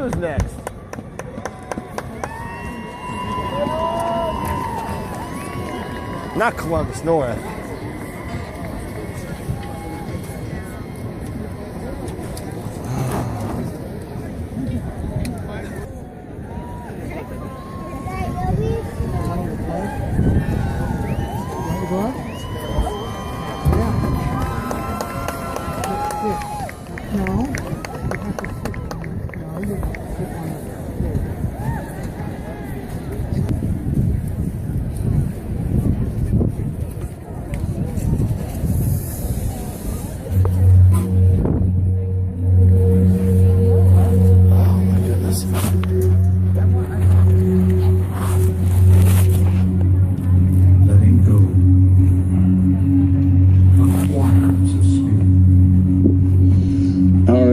Who's next? Not Columbus North.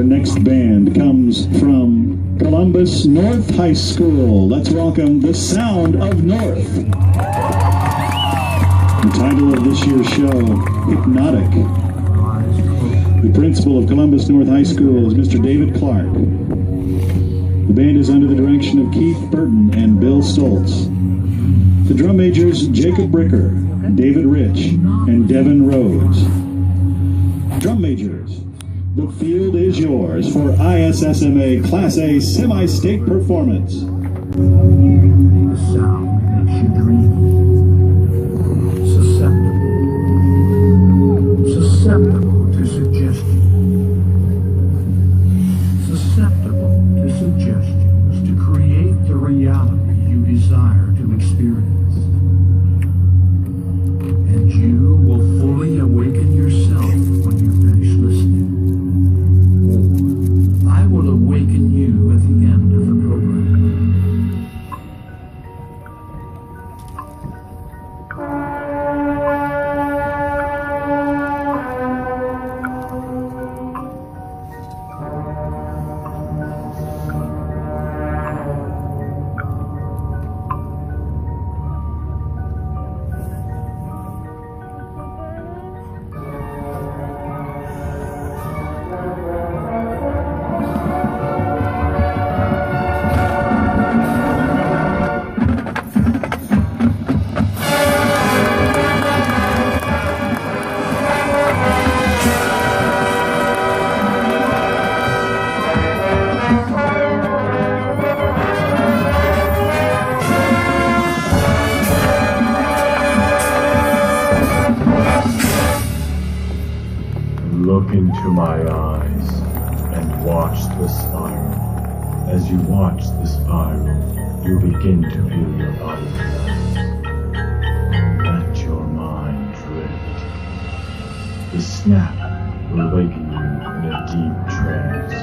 Next band comes from Columbus North High School. Let's welcome the Sound of North. The title of this year's show, Hypnotic. The principal of Columbus North High School is Mr. David Clark. The band is under the direction of Keith Burton and Bill Stoltz. The drum majors, Jacob Bricker, David Rich, and Devin Rhodes. Drum majors, the field is yours for ISSMA Class A Semi-State Performance. The sound makes you dream. Susceptible to suggestion. Susceptible to suggestions to create the reality you desire to experience. And you will fully awaken yourself when you finish listening. I will awaken you at the end of the program. Look into my eyes and watch the spiral. As you watch the spiral, you begin to feel your body relax. Let your mind drift. The snap will awaken you in a deep trance.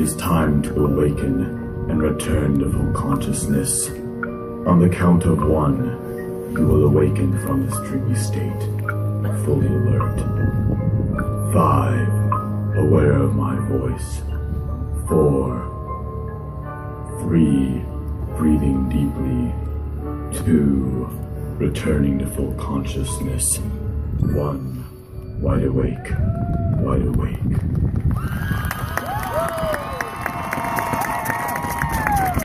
is time to awaken and return to full consciousness. On the count of 1, you will awaken from this dreamy state, fully alert. 5, aware of my voice. 4, 3, breathing deeply. 2, returning to full consciousness. 1, wide awake, wide awake.